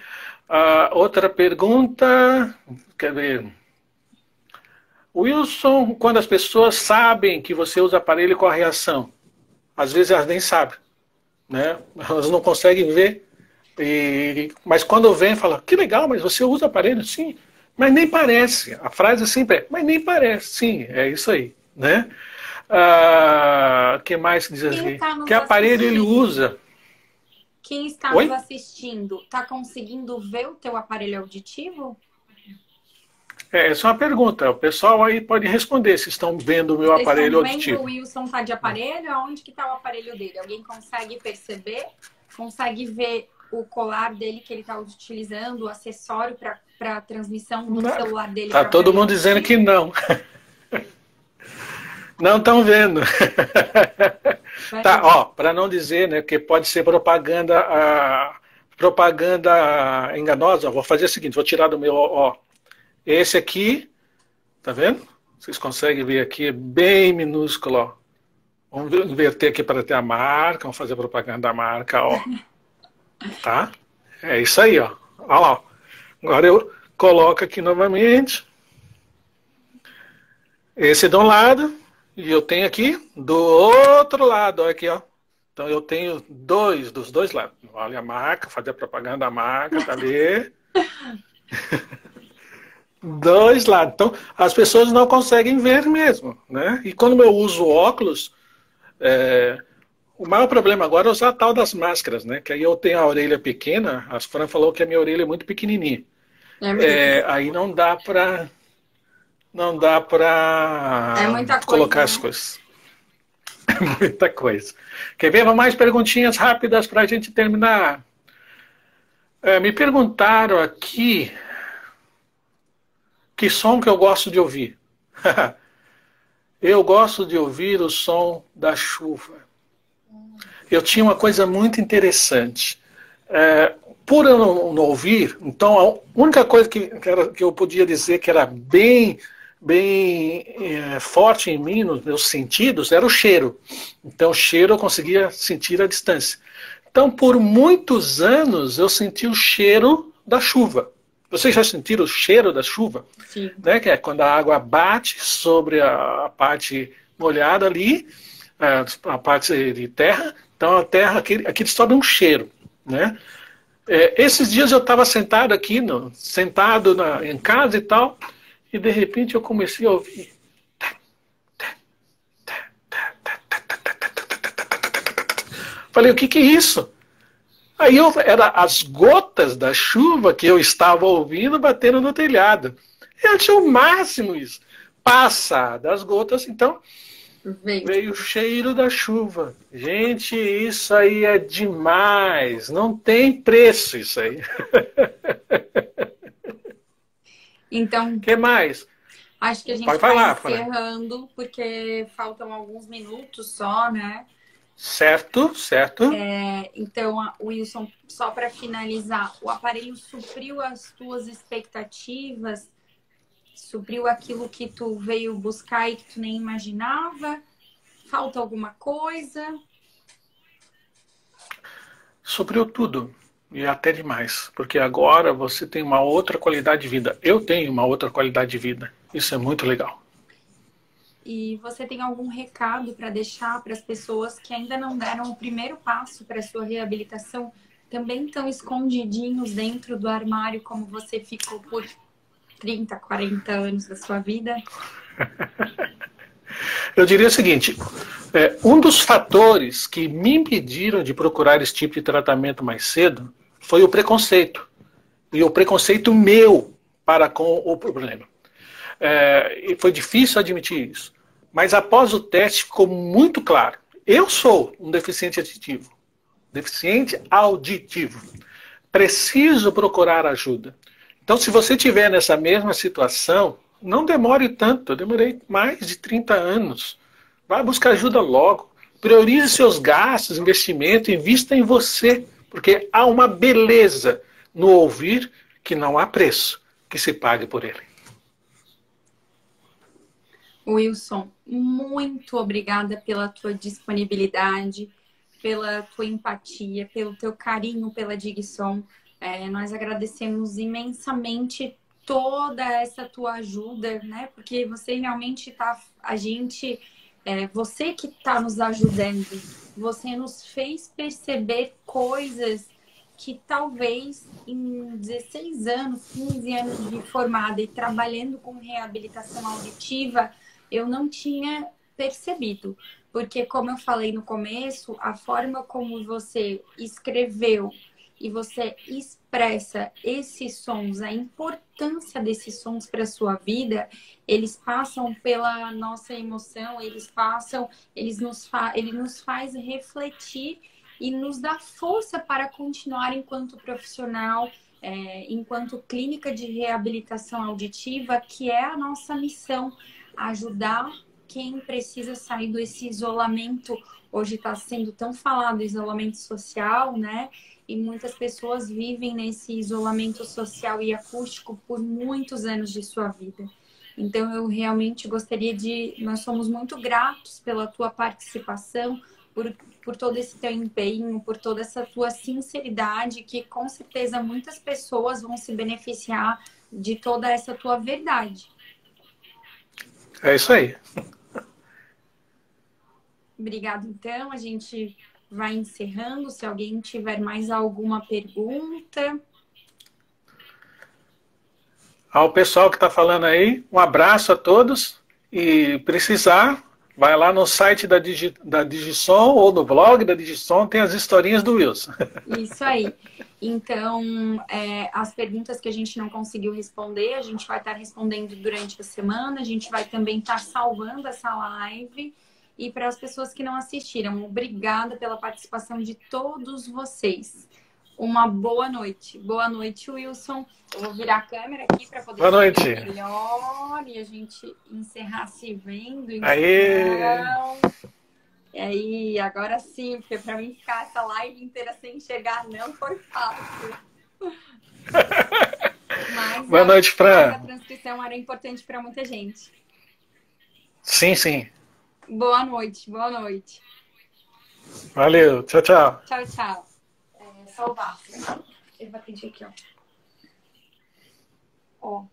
Outra pergunta, quer ver? Wilson, quando as pessoas sabem que você usa aparelho, qual a reação? Às vezes elas nem sabem, né? Elas não conseguem ver. Mas quando vem, fala, que legal, mas você usa aparelho? Sim, mas nem parece. A frase sempre é, mas nem parece. Sim, é isso aí, né? Que mais diz assim? Que aparelho ele usa? Quem está nos Oi? assistindo, está conseguindo ver o teu aparelho auditivo? Essa é uma pergunta. O pessoal aí pode responder se estão vendo o meu Vocês aparelho estão vendo o auditivo. Wilson tá de aparelho? Aonde que está o aparelho dele? Alguém consegue perceber? Consegue ver o colar dele que ele está utilizando, o acessório para transmissão do celular dele Tá para o todo aparelho mundo dizendo que auditivo? não. Não estão vendo. Tá, ó, para não dizer, né, que pode ser propaganda, propaganda enganosa, vou fazer o seguinte, vou tirar do meu, ó, esse aqui, tá vendo? Vocês conseguem ver aqui, é bem minúsculo, ó. Vamos inverter aqui para ter a marca, vamos fazer propaganda da marca, ó. Tá? É isso aí, ó. Ó lá, ó. Agora eu coloco aqui novamente. Esse de um lado, e eu tenho aqui do outro lado, ó, aqui, ó. Então eu tenho dois, dos dois lados. Olha a marca, fazer a propaganda da marca, tá ali. Dois lados. Então as pessoas não conseguem ver mesmo, né? E quando eu uso óculos, o maior problema agora é usar a tal das máscaras, né? Que aí eu tenho a orelha pequena, a Fran falou que a minha orelha é muito pequenininha. Aí não dá pra É muita coisa, colocar né? as coisas. Muita coisa. Quer ver? Mais perguntinhas rápidas para a gente terminar. Me perguntaram aqui que som que eu gosto de ouvir. Eu gosto de ouvir o som da chuva. Eu tinha uma coisa muito interessante. Por eu não ouvir, então a única coisa que eu podia dizer que era bem forte em mim, nos meus sentidos, era o cheiro. Então o cheiro eu conseguia sentir à distância. Então por muitos anos eu senti o cheiro da chuva. Vocês já sentiram o cheiro da chuva? Sim. Né? Que é quando a água bate sobre a parte molhada ali, a parte de terra. Então a terra, aqui sobe um cheiro, né? Esses dias eu estava sentado aqui, em casa e tal, e de repente eu comecei a ouvir. Falei, o que é isso? Aí era as gotas da chuva que eu estava ouvindo batendo no telhado. Eu achei o máximo isso. Passadas as gotas, então veio o cheiro da chuva. Gente, isso aí é demais. Não tem preço isso aí. Então, O que mais? acho que a gente Pode vai falar, encerrando, porque faltam alguns minutos só, né? Certo, certo. Então, Wilson, só para finalizar, o aparelho supriu as tuas expectativas? Supriu aquilo que tu veio buscar e que tu nem imaginava? Falta alguma coisa? Supriu tudo. E até demais. Porque agora você tem uma outra qualidade de vida. Eu tenho uma outra qualidade de vida. Isso é muito legal. E você tem algum recado para deixar para as pessoas que ainda não deram o primeiro passo para a sua reabilitação? Também estão escondidinhos dentro do armário, como você ficou por 30, 40 anos da sua vida? Eu diria o seguinte, um dos fatores que me impediram de procurar esse tipo de tratamento mais cedo foi o preconceito. E o preconceito meu para com o problema. E foi difícil admitir isso. Mas após o teste ficou muito claro. Eu sou um deficiente auditivo. Deficiente auditivo. Preciso procurar ajuda. Então, se você estiver nessa mesma situação, não demore tanto. Eu demorei mais de 30 anos. Vai buscar ajuda logo. Priorize seus gastos, investimento, invista em você. Porque há uma beleza no ouvir que não há preço que se pague por ele. Wilson, muito obrigada pela tua disponibilidade, pela tua empatia, pelo teu carinho pela Digson. Nós agradecemos imensamente toda essa tua ajuda, né? Porque você realmente está, você que está nos ajudando, você nos fez perceber coisas que talvez em 16 anos, 15 anos de formada e trabalhando com reabilitação auditiva, eu não tinha percebido. Porque, como eu falei no começo, a forma como você escreveu e você expressa esses sons, a importância desses sons para a sua vida, eles passam pela nossa emoção, ele nos faz refletir e nos dá força para continuar enquanto profissional, enquanto clínica de reabilitação auditiva, que é a nossa missão, ajudar quem precisa sair desse isolamento. Hoje está sendo tão falado isolamento social, né? E muitas pessoas vivem nesse isolamento social e acústico por muitos anos de sua vida. Então, eu realmente gostaria de... Nós somos muito gratos pela tua participação, por todo esse teu empenho, por toda essa tua sinceridade, que com certeza muitas pessoas vão se beneficiar de toda essa tua verdade. É isso aí. Obrigada, então. A gente vai encerrando. Se alguém tiver mais alguma pergunta. Ao pessoal que está falando aí, um abraço a todos. E precisar, vai lá no site da Digisom ou no blog da Digisom, tem as historinhas do Wilson. Isso aí. Então, as perguntas que a gente não conseguiu responder, a gente vai estar respondendo durante a semana. A gente vai também estar salvando essa live. E para as pessoas que não assistiram, obrigada pela participação de todos vocês. Uma boa noite. Boa noite, Wilson. Eu vou virar a câmera aqui para poder boa noite. ver melhor e a gente encerrar se vendo. Então... Aê! E aí, agora sim, porque para mim ficar essa live inteira sem enxergar não foi fácil. Mas boa noite, Fran. A transcrição era importante para muita gente. Sim, sim. Boa noite, boa noite. Valeu, tchau, tchau. Tchau, tchau. Salvar. Ele vai pedir aqui, ó. Ó.